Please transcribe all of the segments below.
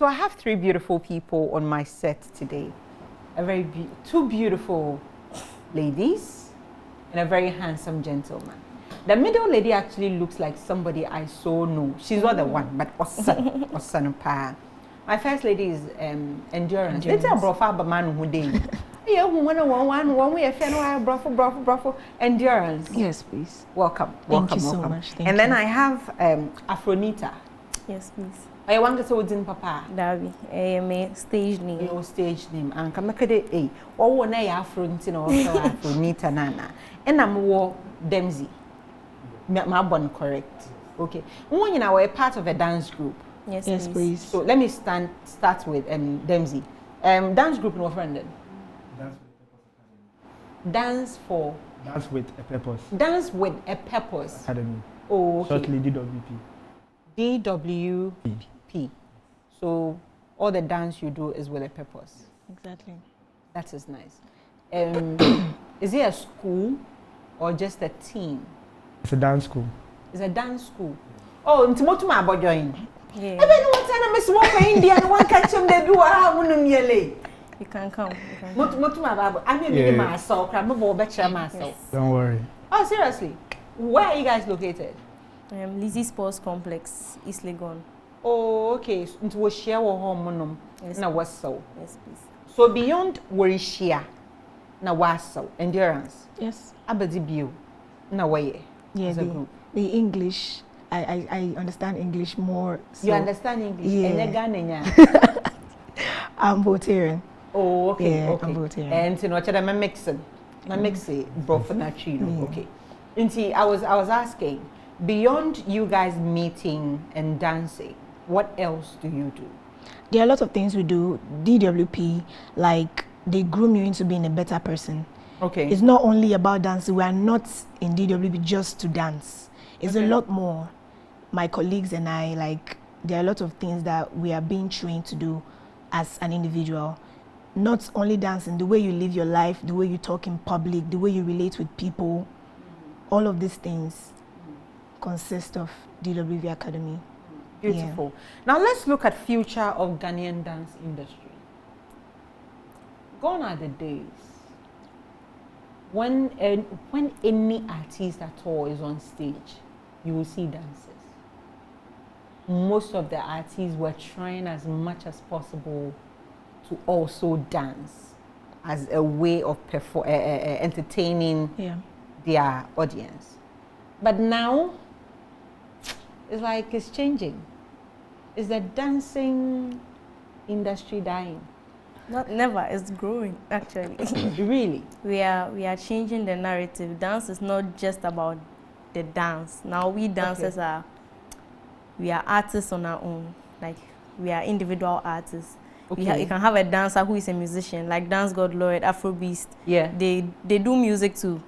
So I have three beautiful people on my set today. Two beautifuful ladies and a very handsome gentleman. The middle lady actually looks like somebody I so know. She's not the one, but Osan Pa. My first lady is Endurance. It's a brofa but man who day. Yeah, one way a fan brofo Endurance. Yes, please. Welcome. Thank you welcome. So much. Thank and you. then I have Afronita. Yes, please. I want to say what's in Papa. Davi, my stage name. Your stage name. And come make it a. Oh, when I Afronita or Afronita Nana. And I'm war Dempsey. My born correct. Okay. When you know we're part of a dance group. Yes, please. So let me start with Dempsey. Dance group no friend then. Dance with a purpose. Dance with a purpose. Academy. Oh, okay. Shortly DWP. DWP. So all the dance you do is with a purpose. Exactly. That is nice. Is it a school or just a team? It's a dance school. It's a dance school. Oh, nti my about join. Yeah. Ebe no one time Miss Walker India and one catch him they do yele. You can come. My Bible. I mean myself, I'm a better myself. Don't worry. Oh, seriously? Where are you guys located? Lizzie Sports Complex, East Legon. Oh, okay. It was share or home. Yes. Now what's so? Yes, please. So beyond where is share? Now what's so? Endurance. Yes. Abadi bio. Now where? Yeah, the English. I understand English more. So you understand English? Yeah. Ghanaian. I'm Voltairean. Oh, okay. Yeah, okay. I'm Voltairean. And you know what I'm mixing. I'm mixing broth and chino. Okay. And see, I was asking, beyond you guys meeting and dancing, what else do you do? There are a lot of things we do. DWP, like they groom you into being a better person. Okay. It's not only about dancing. We are not in DWP just to dance. It's a lot more. My colleagues and I, like, there are a lot of things that we are being trained to do as an individual. Not only dancing, the way you live your life, the way you talk in public, the way you relate with people, all of these things consist of DWV Academy. Beautiful. Yeah. Now let's look at future of Ghanaian dance industry. Gone are the days when any artist at all is on stage, you will see dances. Most of the artists were trying as much as possible to also dance as a way of entertaining their audience. But now, it's like it's changing. Is the dancing industry dying? Never. It's growing, actually. Really? We are changing the narrative. Dance is not just about the dance. Now we dancers we are artists on our own. Like, we are individual artists. Okay. You can have a dancer who is a musician, like Dance God Lloyd, Afrobeast. Yeah. They do music too.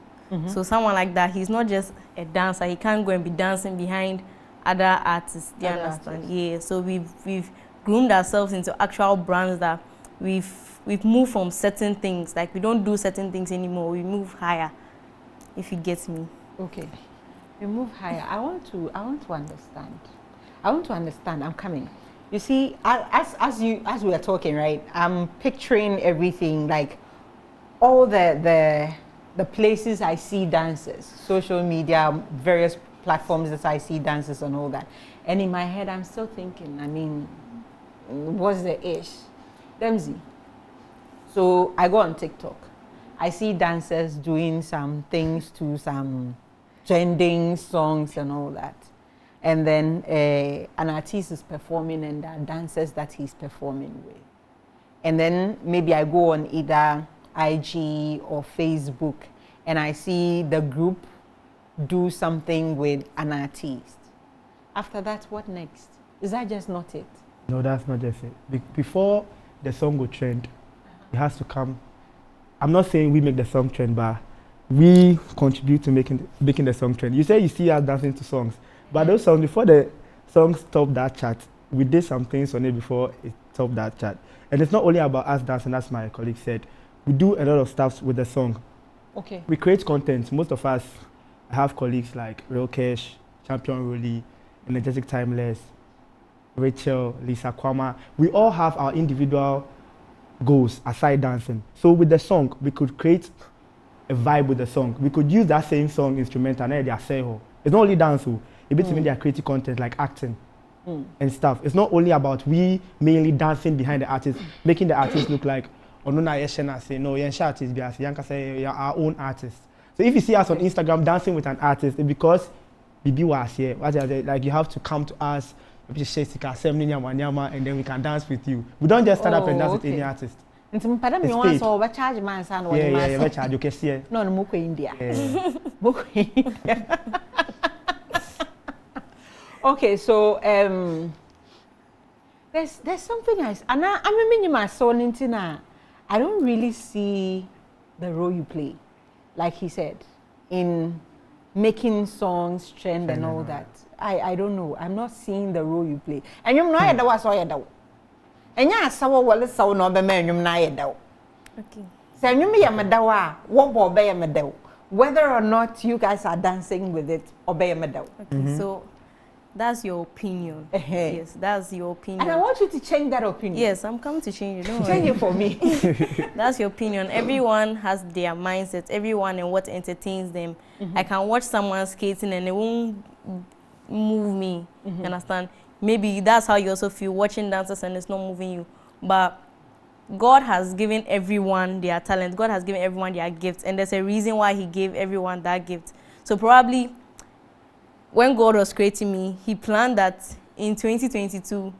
So someone like that, he's not just a dancer. He can't go and be dancing behind other artists. Do you understand? Yeah. So we've groomed ourselves into actual brands that we've moved from certain things. Like, we don't do certain things anymore. We move higher. If you get me. Okay. We move higher. I want to understand. I want to understand. I'm coming. You see, as we are talking, right? I'm picturing everything, like all the places I see dances, social media, various platforms that I see dances and all that. And in my head, I'm still thinking, I mean, what's the ish? Dempsey. So I go on TikTok. I see dancers doing some things to some trending songs and all that. And then an artist is performing and there are dancers that he's performing with. And then maybe I go on either IG or Facebook and I see the group do something with an artist. After that, what next? Is that just not it? No, that's not just it. Before the song will trend, it has to come. I'm not saying we make the song trend, but we contribute to making the song trend. You say you see us dancing to songs, but those songs, before the songs top that chart, we did some things on it before it topped that chart. And it's not only about us dancing, as my colleague said. We do a lot of stuff with the song. Okay. We create content. Most of us have colleagues like Real Cash, Champion Rolly, Energetic Timeless. Rachel, Lisa Kwama, we all have our individual goals aside dancing. So with the song, we could create a vibe with the song. We could use that same song instrumental and they are saying, it's not only dance, it's even their creative content like acting and stuff. It's not only about we mainly dancing behind the artist, making the artist look like, oh no, say no, you're artist, you're our own artist. So if you see us on Instagram dancing with an artist, it's because Bibi was here. Like you have to come to us, and then we can dance with you. We don't just stand up and dance with any artist. It's paid. So charge man son or yeah, charge. You can see it. No, Muko India. Muko India. Okay, so there's something else, and I mean my son into now. I don't really see the role you play, like he said, in making songs trend and all that. I don't know. I'm not seeing the role you play. And you know that was all you do. And yeah, so well so no be me you know. Okay. So you me amadawa, what will be amadaw. Whether or not you guys are dancing with it or be amadaw. Okay. So that's your opinion. Yes, that's your opinion. And I want you to change that opinion. Yes, I'm coming to change it. Don't change it for me. That's your opinion. Everyone has their mindset. Everyone and what entertains them. I can watch someone skating and it won't move me. You understand? Maybe that's how you also feel watching dancers and it's not moving you. But God has given everyone their talent. God has given everyone their gifts. And there's a reason why he gave everyone that gift. So probably when God was creating me, he planned that in 2022,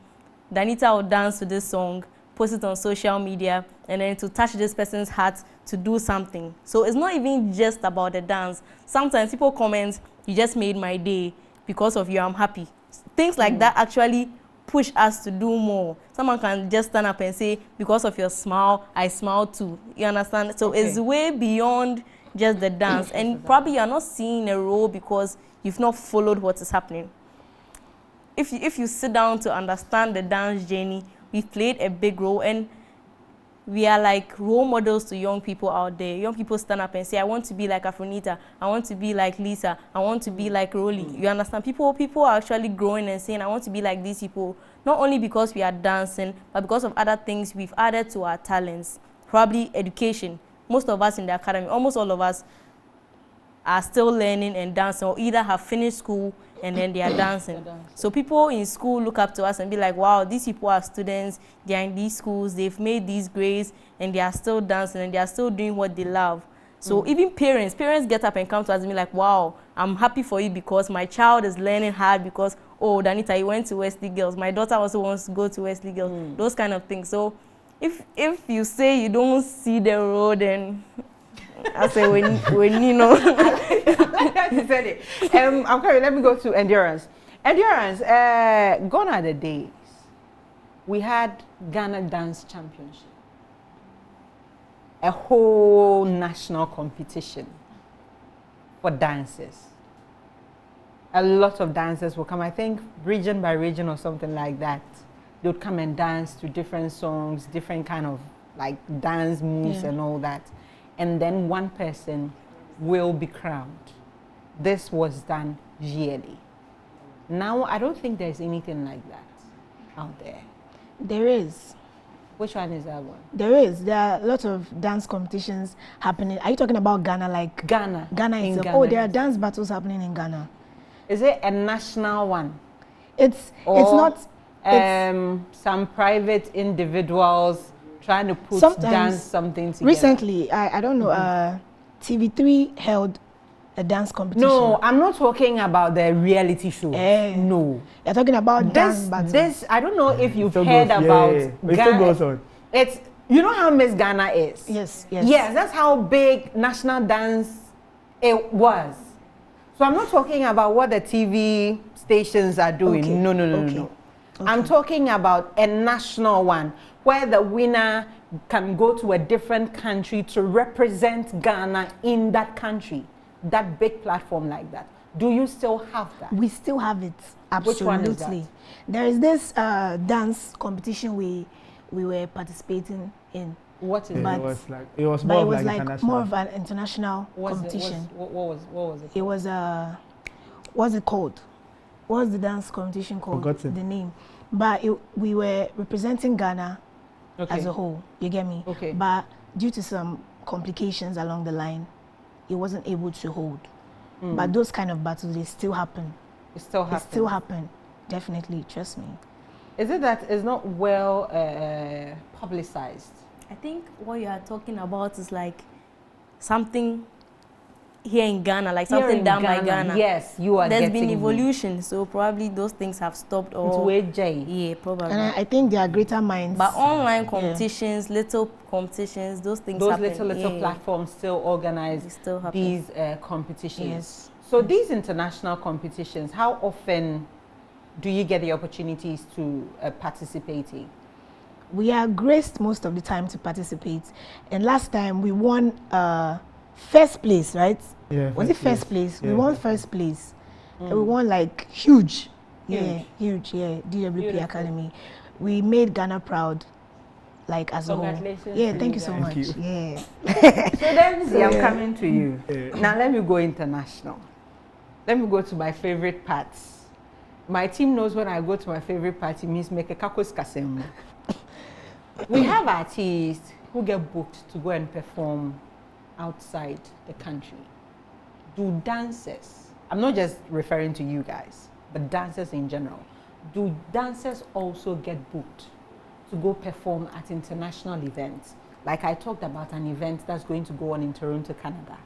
Danita will dance to this song, post it on social media, and then to touch this person's heart to do something. So it's not even just about the dance. Sometimes people comment, you just made my day. Because of you, I'm happy. Things like that actually push us to do more. Someone can just stand up and say, because of your smile, I smile too. You understand? So it's way beyond just the dance. And probably you're not seeing a role because you've not followed what is happening. If you sit down to understand the dance journey, we've played a big role, and we are like role models to young people out there. Young people stand up and say, I want to be like Afronita, I want to be like Lisa, I want to be like Rolly. You understand? People are actually growing and saying, I want to be like these people, not only because we are dancing, but because of other things we've added to our talents. Probably education. Most of us in the academy, almost all of us, are still learning and dancing, or either have finished school and then they are dancing. So people in school look up to us and be like, wow, these people are students, they are in these schools, they've made these grades, and they are still dancing and they are still doing what they love. So even parents get up and come to us and be like, wow, I'm happy for you because my child is learning hard because, oh, Danita, you went to Wesley Girls. My daughter also wants to go to Wesley Girls. Those kind of things. So if you say you don't see the road, then I say when you know. You said it. I'm coming. Let me go to endurance. Endurance. Gone are the days. We had Ghana Dance Championship, a whole national competition for dancers. A lot of dancers will come. I think region by region or something like that. They would come and dance to different songs, different kind of like dance moves and all that. And then one person will be crowned. This was done yearly. Now, I don't think there's anything like that out there. There is. Which one is that one? There is. There are a lot of dance competitions happening. Are you talking about Ghana? Like Ghana. Ghana itself. Oh, there are dance battles happening in Ghana. Is it a national one? It's not. Some private individuals trying to put dance something together. Recently, I don't know, TV3 held a dance competition. No, I'm not talking about the reality show. No. You're talking about dance battles. I don't know if you've heard about Ghana. It still goes on. It's, you know how Miss Ghana is? Yes. Yes, that's how big national dance it was. So I'm not talking about what the TV stations are doing. Okay. No. Okay. I'm talking about a national one where the winner can go to a different country to represent Ghana in that country. That big platform like that. Do you still have that? We still have it. Absolutely. Which one is that? There is this dance competition we were participating in. What is it? It was more of an international competition. What was it? It was what's it called? What's the dance competition called? Forgotten. The name. But we were representing Ghana Okay. as a whole. You get me? Okay. But due to some complications along the line, it wasn't able to hold. But those kind of battles, they still happen. It still happens. They still happen. Definitely, trust me. Is it that it's not well publicized? I think what you are talking about is like something here in Ghana, like Here something in done by Ghana. Yes, you are There's getting been evolution, so probably those things have stopped or yeah, probably. And I think there are greater minds. But online competitions, little competitions, those things those happen. little yeah. platforms still organize They still happen. these competitions. Yes. So these international competitions, how often do you get the opportunities to participate in? We are graced most of the time to participate. And last time we won first place, right? Yeah. Was it first place? Yeah. We won first place. And we won like huge. Yeah, Huge. huge, yeah. DWP Beautiful. Academy. We made Ghana proud, like as a whole. Congratulations Yeah, to thank you you so guys. much. Thank you. Yeah. So then, see, I'm yeah. coming to you. Now let me go international. Let me go to my favorite parts. My team knows when I go to my favorite party means make a kakos kasem. We have artists who get booked to go and perform outside the country. Do dancers, I'm not just referring to you guys, but dancers in general, do dancers also get booked to go perform at international events? Like I talked about an event that's going to go on in Toronto, Canada.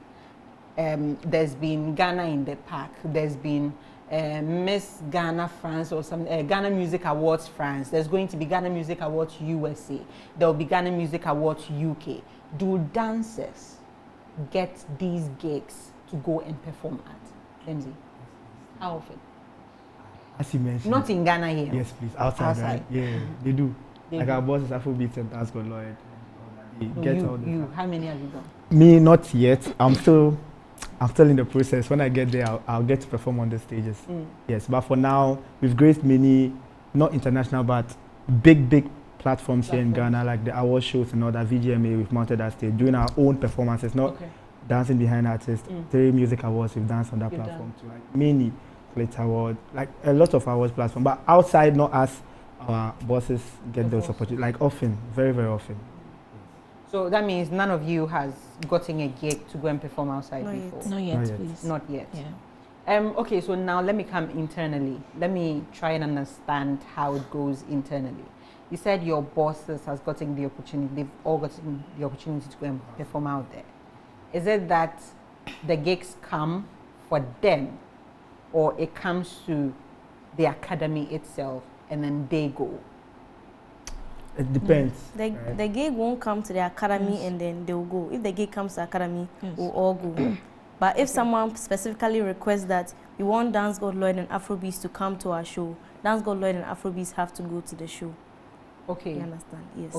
There's been Ghana in the Park. There's been Miss Ghana France or some Ghana Music Awards France. There's going to be Ghana Music Awards USA. There will be Ghana Music Awards UK. Do dancers get these gigs to go and perform at? Lemzi, how often? As you mentioned. Not in Ghana here. Yes, please. Outside. Right? Yeah, they do. They like do. our bosses, Afrobeats and Dance God Lloyd. They get all the you, how many have you done? Me, not yet. I'm still in the process. When I get there, I'll get to perform on the stages. Yes, but for now, we've graced many, not international, but big platforms here in Ghana, like the award shows and all that. VGMA, we've mounted that stage, doing our own performances, not dancing behind artists. 3 music awards, we've danced on that platform too. Like many Glitz Award, like a lot of awards platform. But outside, not us, our bosses get those opportunities, like often, very often. So that means none of you has gotten a gig to go and perform outside Not before? yet. Not yet, Not yet. please. Not yet. Yeah. Okay, so now let me come internally. Let me try and understand how it goes internally. You said your bosses has gotten the opportunity, they've all gotten the opportunity to go and perform out there. Is it that the gigs come for them, or it comes to the academy itself and then they go? It depends. The gig won't come to the academy and then they'll go. If the gig comes to the academy, we'll all go. But if someone specifically requests that we want Dance God Lloyd and Afrobeats to come to our show, Dance God Lloyd and Afrobeats have to go to the show. Okay. You understand? Yes.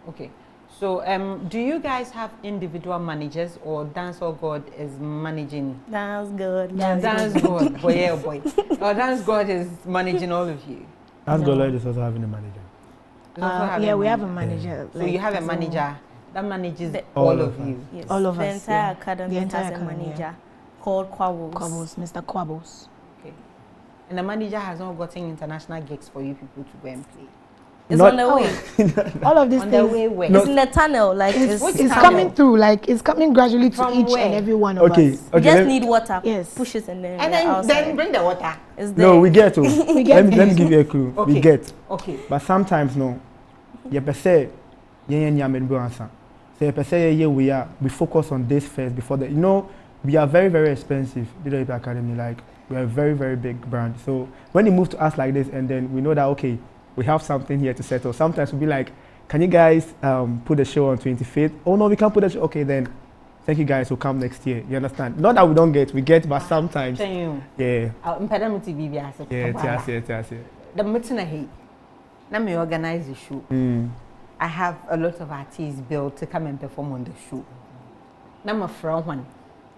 Okay. So, do you guys have individual managers, or Dance God is managing? Dance God. Dance God, boy, yeah, boy. Or Dance God is managing all of you. Dance God Lloyd is also having a manager. It's also having Yeah, a we have a manager. manager. So you have a as manager that manages all all of of you. Yes. All of the us, entire yeah. academy The entire has a academy, manager yeah. called Quabos. Quabos, Mr. Quabos. Okay. And the manager has not gotten international gigs for you people to go and play. It's Not- on the way. All of these On the things way where? It's in the tunnel. Like it's tunnel? coming through, like it's coming gradually to From each where? and every one of Okay. us. you just let- need water. Yes. Push it and then And we're then outside. bring the water. It's there. No, we get to. get let me give you a clue. Okay. We get. Okay. But sometimes no. You per se, we focus on this first before the. You know, we are very expensive. DWP Academy, like we are a very big brand. So when you move to us like this, and then we know that okay, we have something here to settle. Sometimes we'll be like, can you guys put the show on 25th? Oh no, we can't put the show. Okay then, thank you guys. We'll come next year. You understand? Not that we don't get, we get, but sometimes. Yeah. Impediment TV asset. Yeah. The meeting I let me organize the show. I have a lot of artists built to come and perform on the show. Now I'm from one,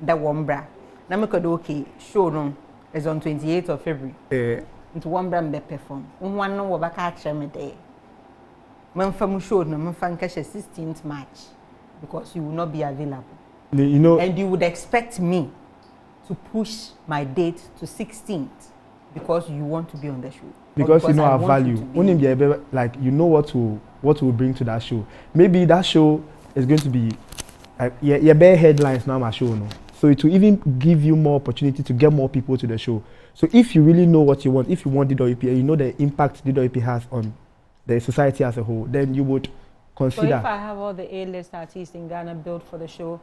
the Wombra. Now I'm okay. Show no is on 28th of February. Into Wombra be perform. One no back at me day. Man from show no man fan cash 16th March because you will not be available. You know. And you would expect me to push my date to 16th. because you want to be on the show? Because you know I our want you value. to be? Only be able, like you know what will bring to that show. Maybe that show is going to be like yeah bare headlines now my show no. So it will even give you more opportunity to get more people to the show. So if you really know what you want, if you want DWP and you know the impact DWP has on the society as a whole, then you would consider. So if I have all the A-list artists in Ghana built for the show,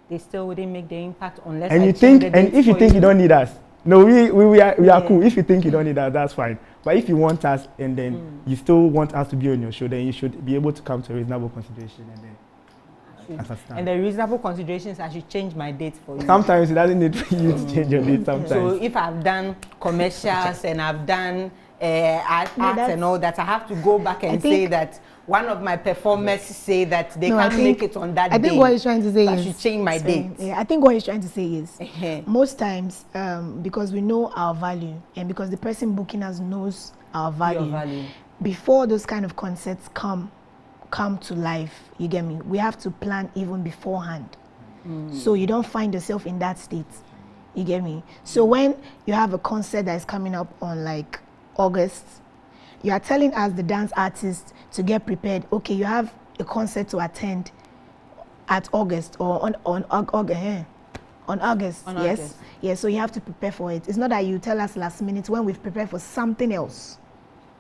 they still wouldn't make the impact unless and I you change think, the and dates if you for think you don't need us, no, we are cool. If you think you don't need us, that's fine. But if you want us and then you still want us to be on your show, then you should be able to come to a reasonable consideration and then. And the reasonable considerations, I should change my date for you. Sometimes it doesn't need for you to change your date. Sometimes. So if I've done commercials and I've done arts and all that, I have to go back and say that one of my performers say that they can't make it on that day. I think what he's trying to say is I should change my date. Yeah, I think what he's trying to say is most times because we know our value and because the person booking us knows our value. Before those kind of concerts come to life, you get me, we have to plan even beforehand, so you don't find yourself in that state, you get me. So when you have a concert that is coming up on like August, you are telling us the dance artists to get prepared. Okay, you have a concert to attend at August or on August. Yes, so you have to prepare for it. It's not that you tell us last minute when we've prepared for something else.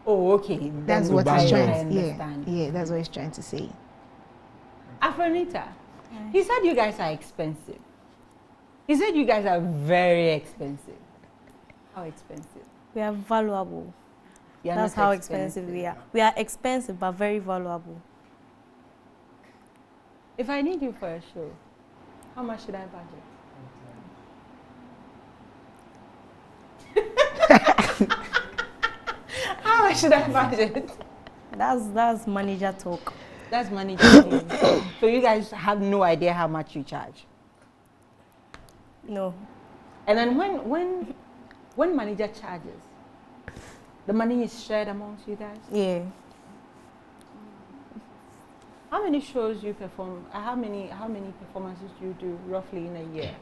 Oh, okay. That's what he's trying to understand. Yeah, that's what he's trying to say. Afronita, he said you guys are expensive. He said you guys are very expensive. How expensive? We are valuable. That's how expensive we are. We are expensive but very valuable. If I need you for a show, how much should I budget? How much should I budget? That's manager talk. That's manager talk. So you guys have no idea how much you charge? No. And then when manager charges, the money is shared amongst you guys? Yeah. How many shows you perform? How many performances do you do roughly in a year?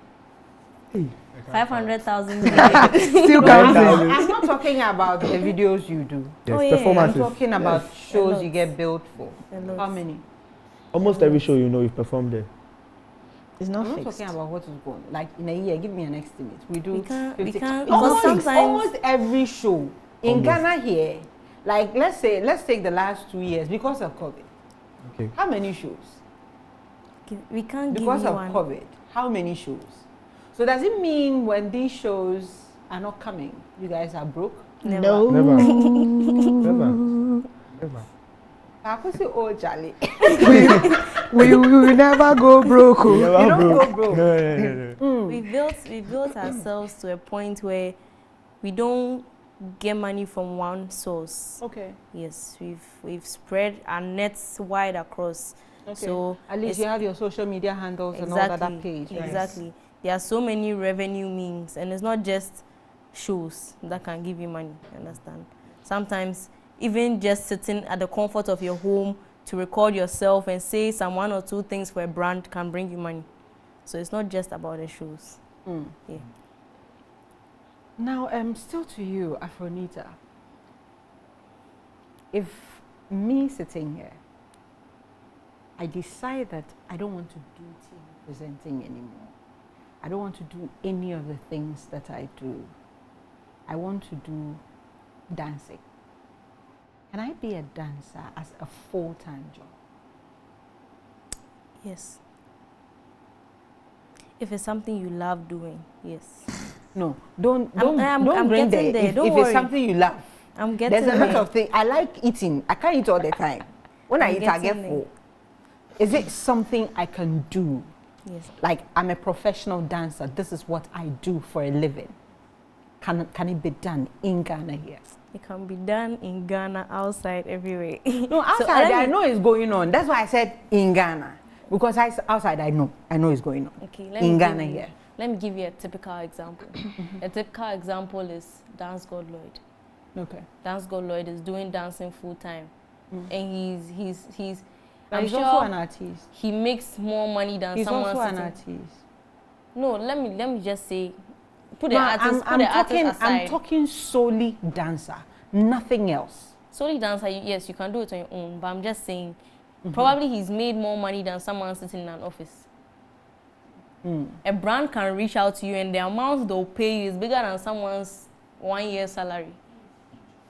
500,000. Still counting. I'm not talking about the videos you do. Yes, performances. I'm talking about shows you get billed for. How many? Almost every show you know you performed there. It's not I'm fixed. not talking about what is going. Like in a year, give me an estimate. We do. We can't almost every show in Ghana here. Like let's take the last 2 years because of COVID. Okay. How many shows? We can't give because you of one. COVID. How many shows? So does it mean when these shows are not coming, you guys are broke? Never. No. Never. Never. I could say, oh, Charlie. we will never go broke. You don't go broke. No. We built ourselves to a point where we don't get money from one source. Okay. Yes, we've spread our nets wide across. Okay. So at least you have your social media handles and all that page. Right? Exactly. There are so many revenue means, and it's not just shows that can give you money. Understand? Sometimes even just sitting at the comfort of your home to record yourself and say some one or two things for a brand can bring you money. So it's not just about the shows. Yeah. Now, still to you, Afronita. If me sitting here, I decide that I don't want to do TV presenting anymore. I don't want to do any of the things that I do. I want to do dancing. Can I be a dancer as a full-time job? Yes. If it's something you love doing, yes. No, don't bring getting there. If Don't it's worry. something you love. I'm getting There's a lot there. of things. I like eating. I can't eat all the time. When I eat, I get full. Is it something I can do? Yes. Like, I'm a professional dancer. This is what I do for a living. Can it be done in Ghana here? It can be done in Ghana, outside, everywhere. No, outside I know it's going on. That's why I said in Ghana. Because outside I know it's going on. Okay, in Ghana here. Let me give you a typical example. A typical example is Dance God Lloyd. Okay. Dance God Lloyd is doing dancing full time. And he's I'm sure also an artist. He makes more money than he's someone also sitting. an artist. No, let me just say put the artist, aside. I'm talking solely dancer, nothing else. Solely dancer, yes, you can do it on your own. But I'm just saying, probably he's made more money than someone sitting in an office. A brand can reach out to you, and the amount they'll pay you is bigger than someone's 1 year salary.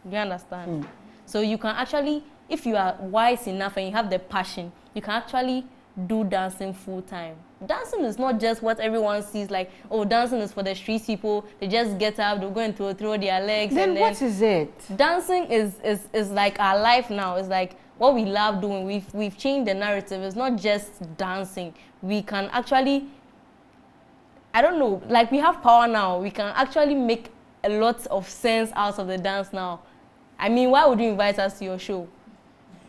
Do you understand? So you can actually, if you are wise enough and you have the passion, you can actually do dancing full time. Dancing is not just what everyone sees, like, oh, dancing is for the street people. They just get up, they're going to throw their legs. Then what is it? Dancing is like our life now. It's like what we love doing. We've changed the narrative. It's not just dancing. We can actually, I don't know, like we have power now. We can actually make a lot of sense out of the dance now. I mean, why would you invite us to your show?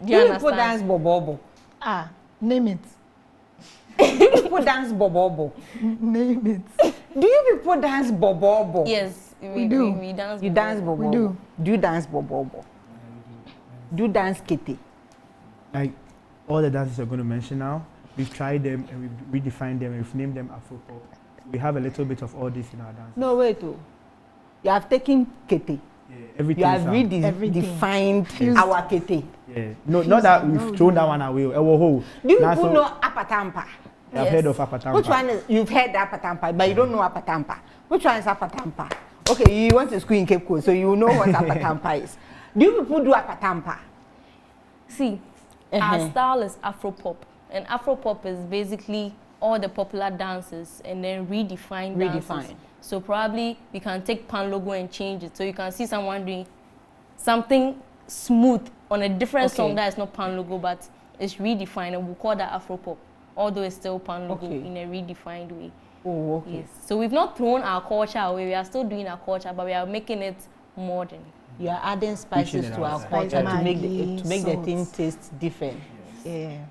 Do you understand? People dance bobobo. Name it. People dance bobobo. Name it. Do you people dance bobobo? Yes, we do. We dance. You dance bobobo. We do. Do you dance bobobo? Do you dance kitty? Like all the dances you're going to mention now, we've tried them and we've redefined them and we've named them Afro-pop. We have a little bit of all this in our dance. No, wait. Oh. You have taken kitty. Yeah, everything. You have redefined our kitty. Yeah. No, not that we've thrown that one away. Do you people know Apatampa? I've heard of Apatampa. Which one is, you've heard Apatampa, but you don't know Apatampa. Which one is Apatampa? Okay, you went to school in Cape Coast, so you know what Apatampa is. Do you people do Apatampa? See, our style is Afro-pop. And Afro-pop is basically all the popular dances and then redefine dances. So probably we can take Pan logo and change it. So you can see someone doing something smooth on a different song that is not Pan logo, but it's redefined, and we'll call that Afro-pop, although it's still Pan logo in a redefined way. Oh, okay. Yes. So we've not thrown our culture away. We are still doing our culture, but we are making it modern. You are adding spices to our culture to make the thing taste different. Yeah.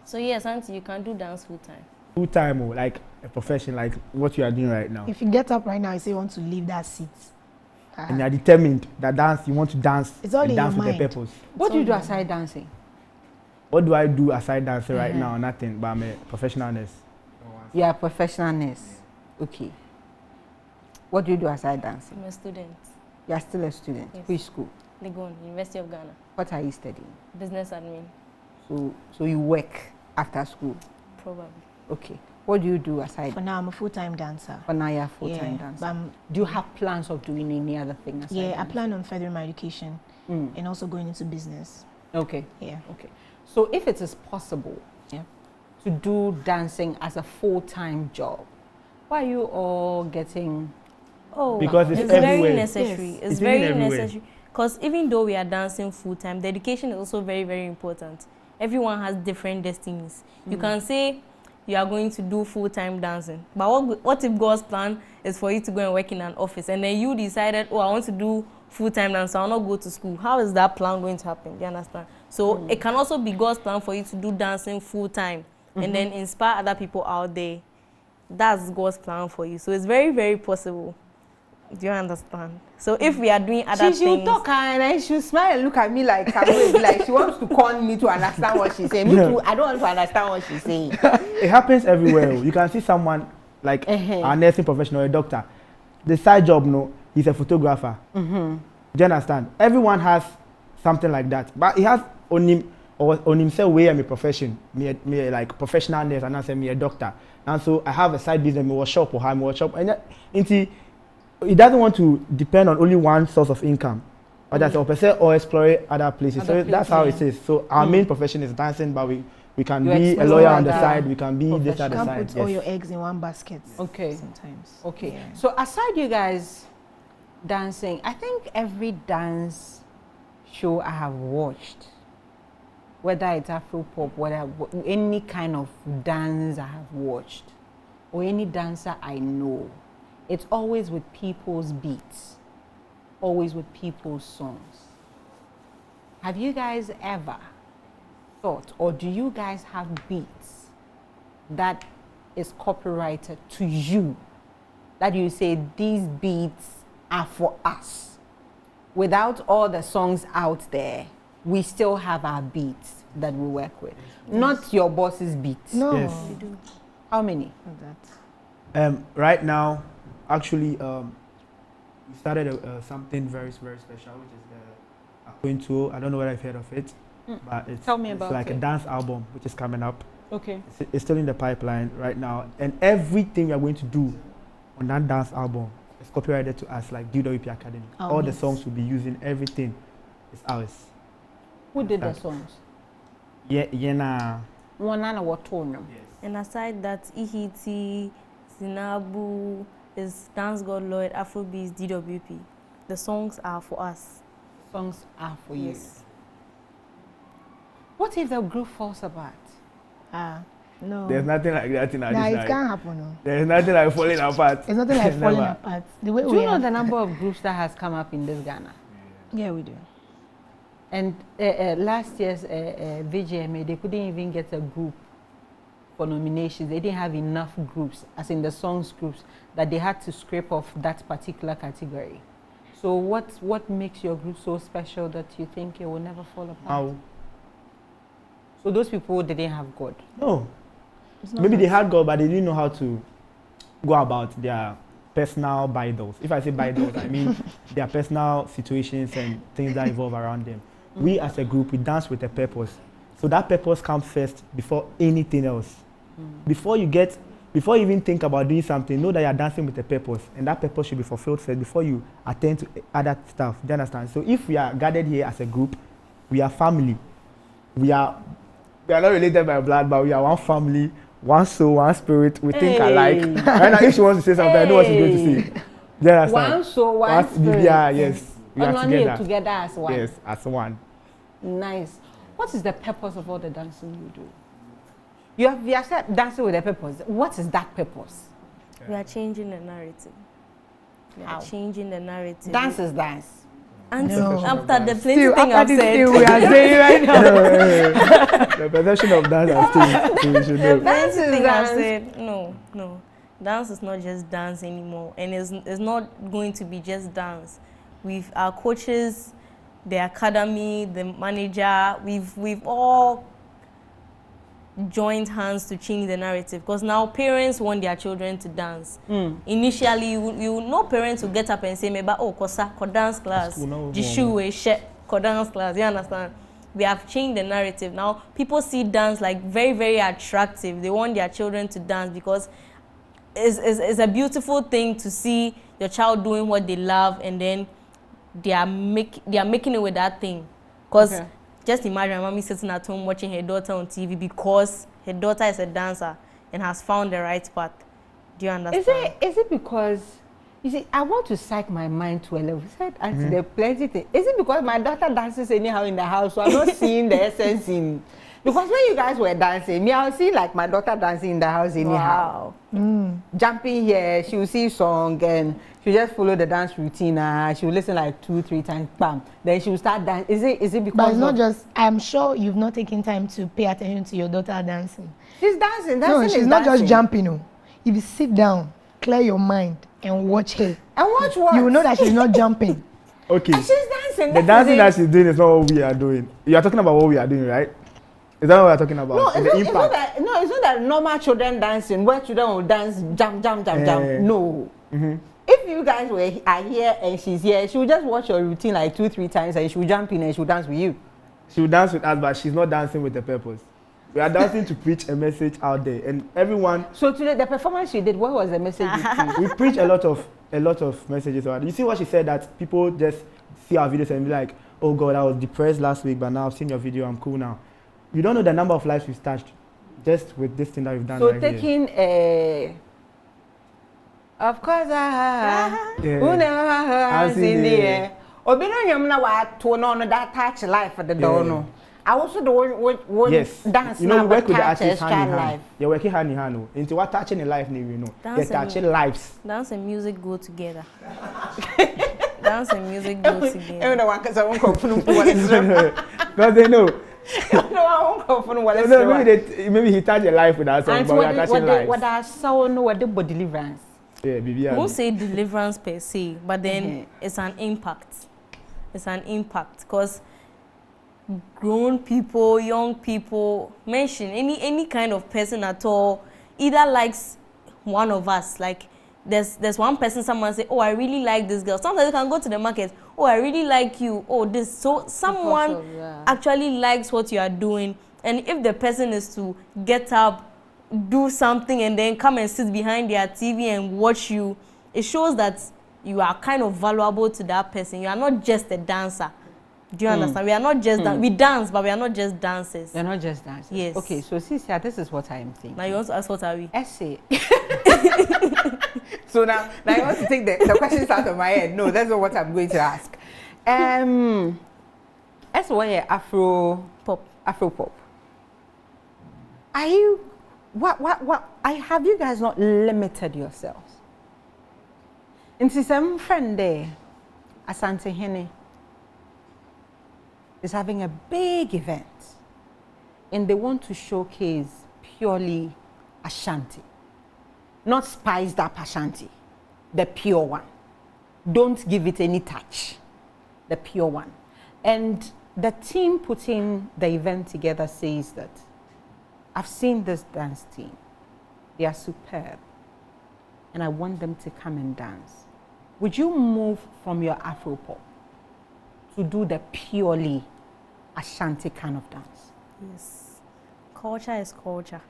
So yes, Auntie, you can do dance full time. Full time, or like a profession, like what you are doing right now. If you get up right now and say you want to leave that seat, and you are determined that you want to dance, it's all in dance your with mind. a purpose. What do you do aside dancing? What do I do aside dancing right now? Nothing, but I'm a professional nurse. You are a professional nurse. Okay. What do you do aside dancing? I'm a student. You are still a student. Yes. Which school? Legon, University of Ghana. What are you studying? Business admin. So you work after school? Probably. Okay. What do you do aside? For now, I'm a full-time dancer. For now, you're a full-time dancer. Do you have plans of doing any other thing aside dancing? I plan on furthering my education and also going into business. Okay. Yeah. Okay. So if it is possible to do dancing as a full-time job, why are you all getting... Oh, because it's very necessary. Yes. It's very necessary. Because even though we are dancing full-time, the education is also very, very important. Everyone has different destinies. You can say you are going to do full-time dancing, but what if God's plan is for you to go and work in an office, and then you decided, oh, I want to do full-time dance, so I'll not go to school? How is that plan going to happen? Do you understand? So it can also be God's plan for you to do dancing full-time and then inspire other people out there. That's God's plan for you. So it's very, very possible. Do you understand? So if we are doing other things... She should talk and then she'll smile and look at me like she wants to con me to understand what she's saying. Me too, I don't want to understand what she's saying. It happens everywhere. You can see someone like a nursing professional, a doctor. The side job, no, he's a photographer. Do you understand? Everyone has something like that. But he has on himself way I'm a profession. Me like professional nurse, and I say me a doctor. And so I have a side business, me workshop or home workshop. And he doesn't want to depend on only one source of income, or that's or explore other places. That's how it is. So our main profession is dancing, but we can be a lawyer on the side. We can be this other side. You can't put all your eggs in one basket. Okay. Sometimes. Okay. Yeah. So aside you guys dancing, I think every dance show I have watched, whether it's Afro-pop, whatever, any kind of dance I have watched, or any dancer I know, it's always with people's beats, always with people's songs. Have you guys ever thought, or do you guys have beats that is copyrighted to you, that you say these beats are for us? Without all the songs out there, we still have our beats that we work with. Not your boss's beats. No. Yes. We do. How many? That. Right now, actually, we started something very, very special, which is the Convo. I don't know whether I've heard of it, but Tell me it's about like it. a dance album which is coming up. Okay. It's still in the pipeline right now, and everything we are going to do on that dance album is copyrighted to us, like DWP Academy. Oh, All the nice. songs we'll be using, everything is ours. Who did the Understand? songs? Yeah, nah. One and what tone? And aside that, Ihiti, Zinabu, is Dance God Lloyd, Afrobeats, DWP. The songs are for us. Songs are for you. Yes. What if the group falls apart? No. There's nothing like that in our Nah, it dictionary. can't happen. No. There's nothing like falling apart. It's nothing like falling Never. apart. The way Do we you know are. the number of groups that has come up in this Ghana? Yeah, we do. And last year's VGMA, they couldn't even get a group for nominations. They didn't have enough groups, as in the songs groups, that they had to scrape off that particular category. So what makes your group so special that you think it will never fall apart? How? So those people didn't have God. No. It's not Maybe that. they had God, but they didn't know how to go about their personal battles. If I say battles, I mean their personal situations and things that evolve around them. We as a group, we dance with a purpose. So that purpose comes first before anything else. Before you even think about doing something, know that you're dancing with a purpose, and that purpose should be fulfilled first before you attend to other stuff. Do you understand? So if we are gathered here as a group, we are family. We are not related by blood, but we are one family, one soul, one spirit. We think alike. Right now, if she wants to say something, I know what she's going to say. Do you understand? One soul, one spirit. Yeah, yes. We are Only together. together as one. Yes, as one. Nice. What is the purpose of all the dancing you do? You have said dancing with a purpose. What is that purpose? We are changing the narrative. We How? are changing the narrative. Dance is dance. And No. after the plenty Still, thing after I've this said, thing we are saying right now. The perception of dance has changed. So we should know. Dance is thing I've dance. said, no. Dance is not just dance anymore, and it's not going to be just dance. With our coaches, the academy, the manager, we've all joined hands to change the narrative, because now parents want their children to dance. Initially, you know parents will get up and say, "Meba, oh, kosa, ko dance class, School, no, jishu, she, ko dance class." You understand? We have changed the narrative. Now people see dance like very, very attractive. They want their children to dance because it's a beautiful thing to see your child doing what they love, and then they are making it with that thing. Because Okay. just imagine mommy sitting at home watching her daughter on TV because her daughter is a dancer and has found the right path. Do you understand? Is it because, you see, I want to psych my mind to a level. Said, Auntie, there are plenty things. Is it because my daughter dances anyhow in the house, so I'm not seeing the essence in? Because when you guys were dancing, me, I'll see like my daughter dancing in the house anyhow. Wow. Jumping here, she will see song and she just follow the dance routine. She will listen like 2-3 times, bam. Then she will start dancing. Is it because? But it's not of- just, I'm sure you've not taken time to pay attention to your daughter dancing. She's dancing. No, Dancing she's is not dancing. just jumping. No. If you sit down, clear your mind, and watch her, And watch what? you will know that she's not jumping. Okay. And she's dancing. The that is dancing it. that she's doing is not what we are doing. You are talking about what we are doing, right? Is that what we are talking about? No, the it's not that. No, it's not that normal children dancing where children will dance, jump. No. If you guys are here and she's here, she will just watch your routine like 2-3 times and she will jump in and she will dance with you. She will dance with us, but she's not dancing with a purpose. We are dancing to preach a message out there, and everyone. So today, the performance she did, what was the message you preached? We preach a lot of messages about it. You see what she said, that people just see our videos and be like, "Oh God, I was depressed last week, but now I've seen your video, I'm cool now." You don't know the number of lives we've touched just with this thing that we've done. So right here. taking of course, Yeah. who never has As in in the the- air. Obino nyamna wa to no that touch life for the door no. I also the one Yes. dance You know, now we work with the touch artists hand child in hand. life. You're working hand in hand. No? Into what touching in life, you know. You're Dance and touching lives. Dance and music go together. Dance and music go Every together. one cause I won't go for no one. Because they know. No, I won't go for no one. No, maybe he touched your life with that song, And but we are touching lives. what I saw no what the deliverance. Yeah, baby. I won't say deliverance per se, but then Mhm. it's an impact. It's an impact because grown people, young people, mention any kind of person at all, either likes one of us. Like there's one person, someone say, oh, I really like this girl. Sometimes you can go to the market, oh, I really like you. Oh, this. So someone actually likes what you are doing. And if the person is to get up, do something, and then come and sit behind their TV and watch you, it shows that you are kind of valuable to that person. You are not just a dancer. Do you understand? We are not just we dance, but we are not just dancers. You're not just dancers. Yes. Okay, so Cynthia, this is what I am thinking. Now you want to ask what are we? Essay. So now I want to take the questions out of my head. No, that's not what I'm going to ask. As well, Afro pop. Are you have you guys not limited yourselves? Into some friend there, Asante Hene is having a big event and they want to showcase purely Ashanti, not spiced up Ashanti, the pure one. Don't give it any touch, the pure one. And the team putting the event together says that, I've seen this dance team, they are superb, and I want them to come and dance. Would you move from your Afro-pop to do the purely Ashanti kind of dance? Yes. Culture is culture.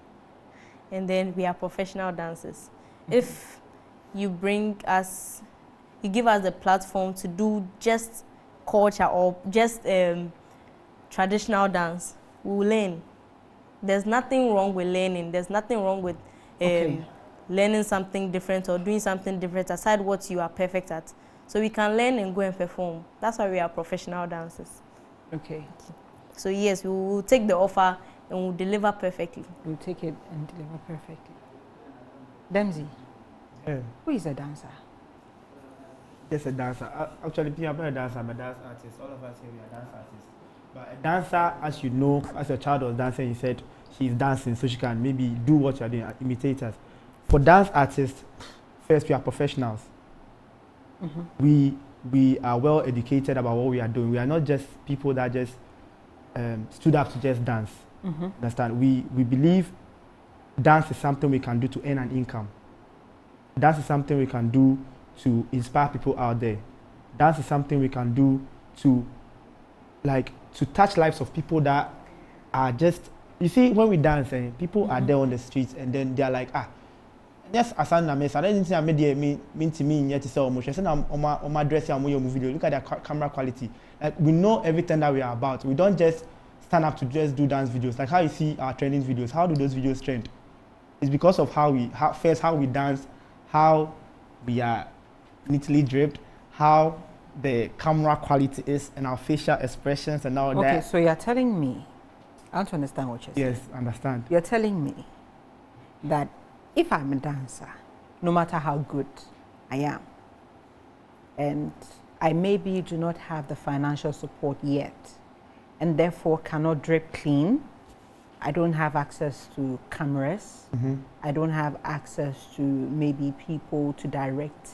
And then we are professional dancers. If you bring us, you give us the platform to do just culture or just traditional dance, we will learn. There's nothing wrong with learning. There's nothing wrong with learning something different or doing something different aside what you are perfect at. So we can learn and go and perform. That's why we are professional dancers. Okay. So yes, we will take the offer and we'll deliver perfectly. We'll take it and deliver perfectly. Demzi, who is a dancer? Just a dancer. Actually, I'm not a dancer, I'm a dance artist. All of us here, we are dance artists. But a dancer, as you know, as your child was dancing, you said she's dancing so she can maybe do what you're doing, imitate us. For dance artists, first, we are professionals. We are well educated about what we are doing. We are not just people that just stood up to just dance. Understand? We believe dance is something we can do to earn an income. Dance is something we can do to inspire people out there. Dance is something we can do to touch lives of people that are just, you see, when we dance, people are there on the streets and then they're like, yes, Asana Mess, I didn't think I made mean to me yet to sell motion. On my dress and video. Look at their camera quality. Like, we know everything that we are about. We don't just stand up to just do dance videos. Like how you see our trending videos. How do those videos trend? It's because of how we dance, how we are neatly draped, how the camera quality is, and our facial expressions and all that. Okay, so you're telling me, I want to understand what you're saying. Yes, understand. You're telling me that if I'm a dancer, no matter how good I am, and I maybe do not have the financial support yet, and therefore cannot drape clean, I don't have access to cameras, I don't have access to maybe people to direct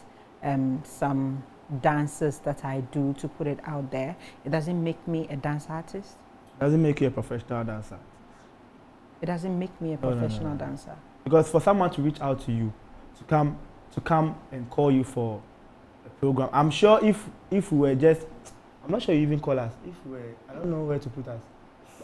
some dances that I do to put it out there, it doesn't make me a dance artist? It doesn't make you a professional dancer. It doesn't make me a professional dancer. Because for someone to reach out to you, to come and call you for a program, I'm sure if we were just, I'm not sure you even call us. If we were, I don't know where to put us.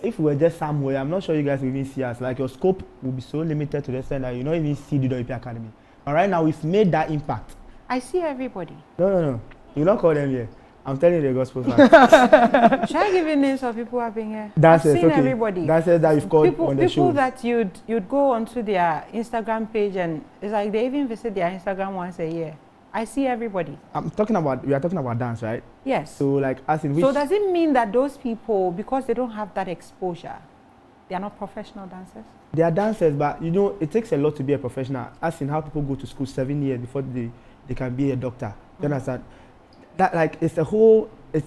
If we were just somewhere, I'm not sure you guys will even see us. Like, your scope will be so limited to the extent that you don't even see the WP Academy. But right now, we've made that impact. I see everybody. No. You don't call them here. I'm telling you the gospel fact. Should I give you names of people who have been here? Dancers, I've seen everybody. Dancers that you've called on the show. People that you'd go onto their Instagram page and it's like they even visit their Instagram once a year. I see everybody. We are talking about dance, right? Yes. So like, as in which... So does it mean that those people, because they don't have that exposure, they are not professional dancers? They are dancers, but you know, it takes a lot to be a professional. As in how people go to school 7 years before they can be a doctor. You understand? That, like, it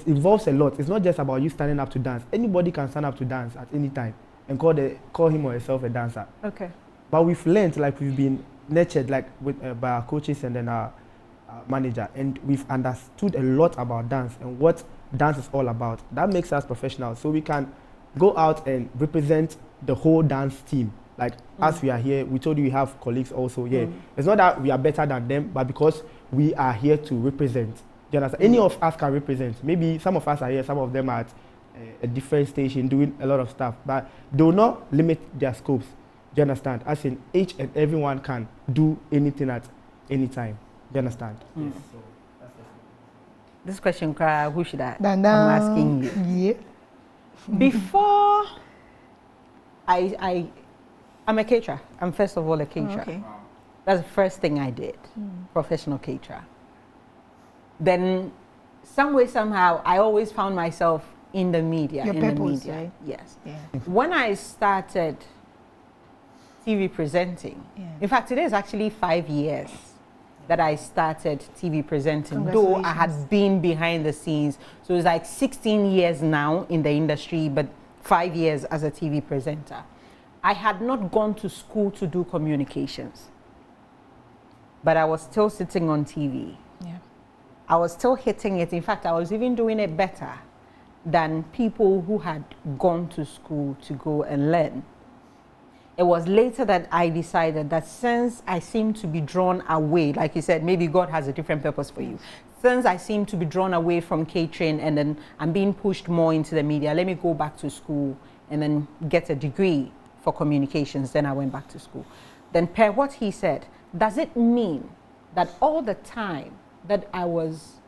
involves a lot. It's not just about you standing up to dance. Anybody can stand up to dance at any time and call him or herself a dancer. Okay. But we've learned, like, we've been nurtured, like, by our coaches and then our manager, and we've understood a lot about dance and what dance is all about. That makes us professionals, so we can go out and represent the whole dance team. Like as we are here, we told you we have colleagues also. Yeah, it's not that we are better than them, but because we are here to represent. Do you understand? Any of us can represent. Maybe some of us are here, some of them are at a different station doing a lot of stuff, but they will not limit their scopes. Do you understand? As in, each and everyone can do anything at any time. Do you understand? Yes. So that's This question, who should I? I'm asking you. Yeah. Before I'm a caterer. I'm first of all a caterer. Okay. Wow. That's the first thing I did, professional caterer. Then, some way, somehow, I always found myself in the media. Your in purpose, the media. right? Yes. Yeah. When I started TV presenting, in fact, today is actually 5 years that I started TV presenting, though I had been behind the scenes. So it's like 16 years now in the industry, but 5 years as a TV presenter. I had not gone to school to do communications, but I was still sitting on TV. Yeah. I was still hitting it. In fact, I was even doing it better than people who had gone to school to go and learn. It was later that I decided that since I seem to be drawn away, like you said, maybe God has a different purpose for you. Since I seem to be drawn away from catering and then I'm being pushed more into the media, let me go back to school and then get a degree for communications. Then I went back to school. Then per what he said, does it mean that all the time that I was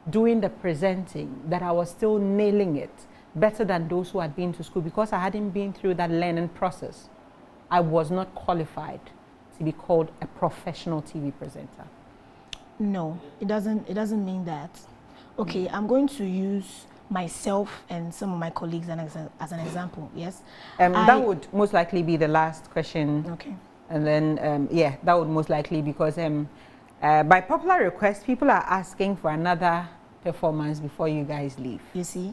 doing the presenting, that I was still nailing it better than those who had been to school? Because I hadn't been through that learning process, I was not qualified to be called a professional TV presenter. No, it doesn't mean that. Okay, I'm going to use myself and some of my colleagues as an example. Yes. That would most likely be the last question. Okay. And then yeah, that would most likely, because by popular request, people are asking for another performance before you guys leave. You see?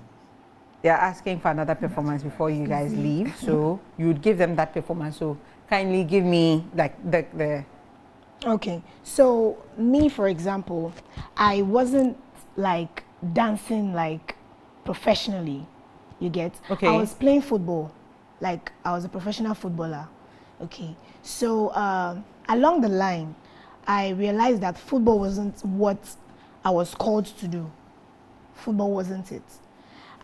They are asking for another performance before you guys leave, so you would give them that performance. So kindly give me like the. Okay, so me, for example, I wasn't like dancing like professionally. You get? Okay. I was playing football, like I was a professional footballer. Okay, so along the line, I realized that football wasn't what I was called to do. Football wasn't it.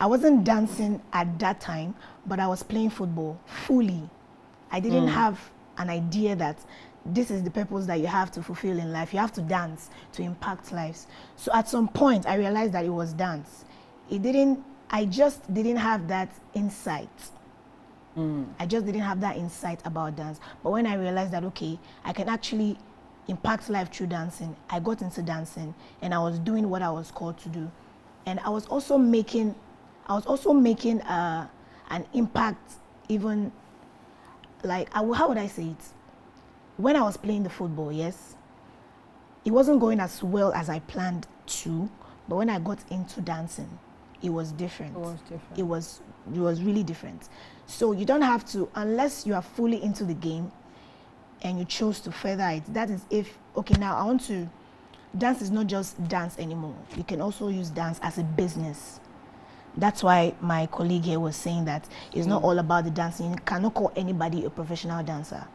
I wasn't dancing at that time, but I was playing football fully. I didn't have an idea that this is the purpose that you have to fulfill in life. You have to dance to impact lives. So at some point, I realized that it was dance. I just didn't have that insight. I just didn't have that insight about dance. But when I realized that, okay, I can actually impact life through dancing, I got into dancing and I was doing what I was called to do. And I was also making an impact, even like, how would I say it? When I was playing the football, yes, it wasn't going as well as I planned to, but when I got into dancing, it was different. It was different. It was really different. So you don't have to, unless you are fully into the game and you chose to further it. That is if, okay, now dance is not just dance anymore. You can also use dance as a business. That's why my colleague here was saying that it's not all about the dancing. You cannot call anybody a professional dancer.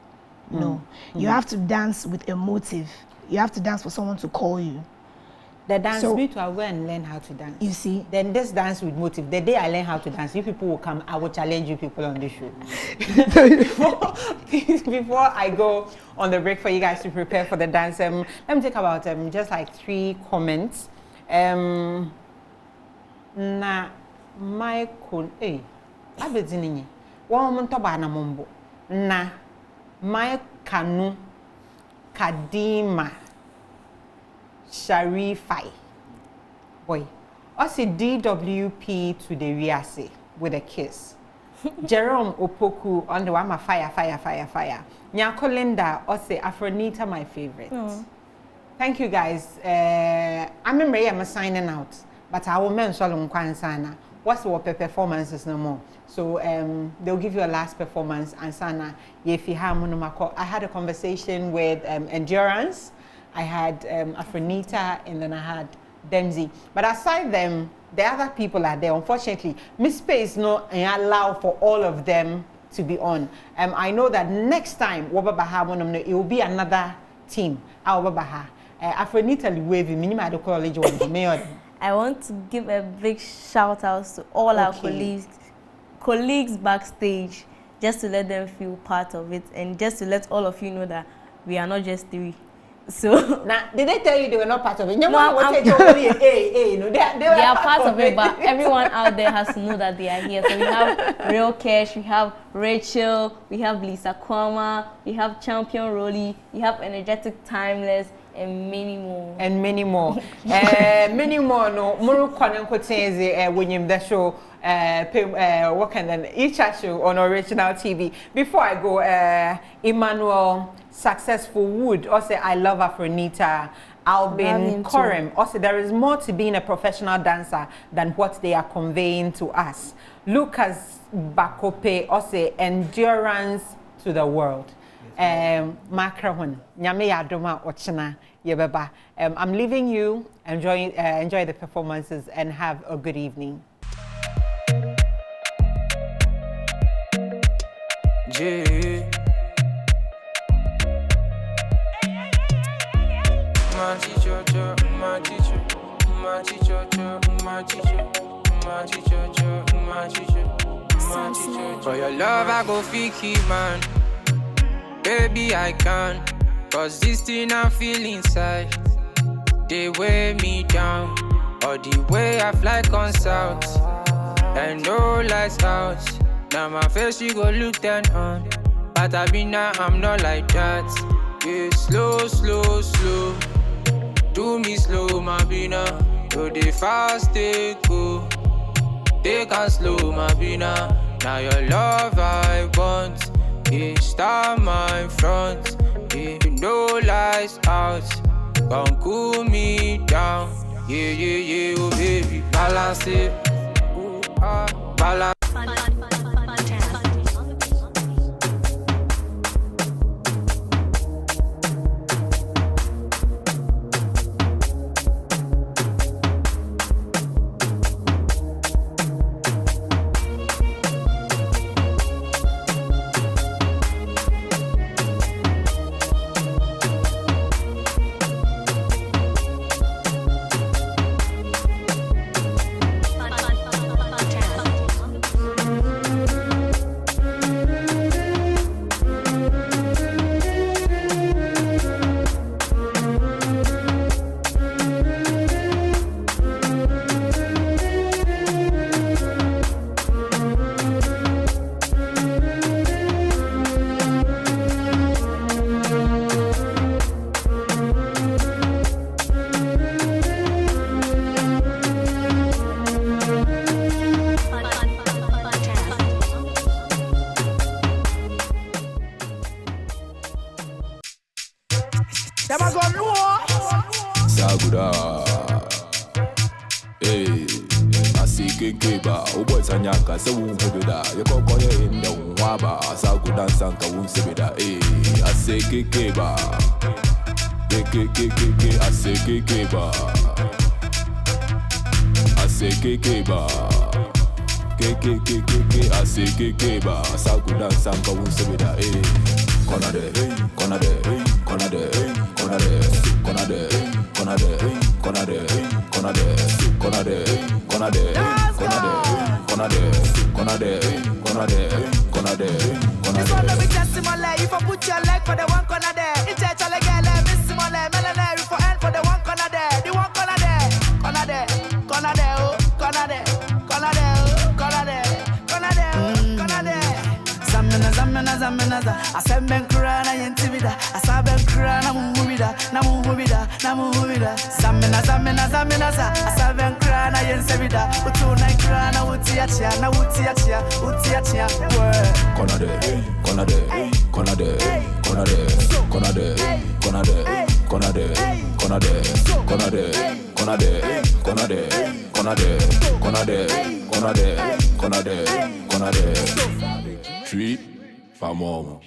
No. You have to dance with a motive. You have to dance for someone to call you. The dance, So- me to go and learn how to dance. You see? Then this dance with motive. The day I learn how to dance, you people will come. I will challenge you people on this show. before I go on the break for you guys to prepare for the dance, let me take about just like 3 comments. Na Michael, abedini. Woman toba na mombo. Na my kanu Kadima Sharifai. Boy, also DWP to the Riase with a kiss. Jerome Opoku on the one fire. Nyako Linda also Afronita, my favorite. Thank you guys. I remember I'm signing out, but I will mention Sana. What's the performances no more? So they'll give you a last performance and Sana. I had a conversation with Endurance. I had Afronita, and then I had Demzi. But aside them, the other people are there. Unfortunately, Miss Space no allow for all of them to be on. I know that next time it will be another team. Afronita Liwevi, minimum college one mayor. I want to give a big shout out to all our colleagues backstage, just to let them feel part of it and just to let all of you know that we are not just three. So now, did they tell you they were not part of it? No, they are part of it, but everyone out there has to know that they are here. So we have Real Cash, we have Rachel, we have Lisa Kwama, we have Champion Rolly, we have Energetic Timeless, and many more. And many more. Many more. No, Muru Kwanenkotenzi when you the show. What can then each show on Original TV. Before I go, Emmanuel Successful Wood also I love Afronita. Albin Korem also there is more to being a professional dancer than what they are conveying to us. Lucas Bakope also endurance to the world. Makrahun Nyame Yadoma Ochina Yebeba. I'm leaving you. Enjoy the performances and have a good evening. Yeah. My teacher, my teacher, my teacher, my teacher, my teacher, my teacher, my teacher. For your love, I go fiki, man. Baby, I can. Cause this thing I feel inside, they weigh me down. Or the way I fly consult, and no lights out. Now my face you go look down on, but I be now I'm not like that. Yeah, slow, slow, slow. Do me slow, my bina. Do the fast, they go. They can slow, my bina. Now your love I want. Yeah, start my front. Yeah, no lights out. Come cool me down. Yeah, yeah, yeah, oh baby, balance it. Balance. Saguda, hey, I see Keba, Ubotanyaka, so Wubida, you go in the Waba, Sagudan Sanka Wunsibida, hey, I say Keba, I say Keba, I say Keba, I say Keba, Sagudan Sanka Wunsibida, hey, Conade, Conade, Conade, Conade, Conade, Conade, Conade, Conade, Conade, Conade, Conade, Conade, Conade, Conade. This one no be testimony. If I put your leg for the one corner there, it's a chale girl, miss Simone, Melanie for end for the one corner there, the one corner there, corner there, corner there, oh, corner there, corner there, corner there, corner there, corner there. Zamina, zamina, zamina, I said ben krana yentivida, I saw ben krana mumubida, namubida, namubida. Zamina, zamina, zamina, I saw ben krana yensevida, utuna krana utiachia, na utiachia, utiachia. Corner there, corner there, corner there, corner there, corner there, corner there, corner there, corner there, corner there, corner there, corner there, corner there, corner there, corner there, corner there, corner there. Treat for mom.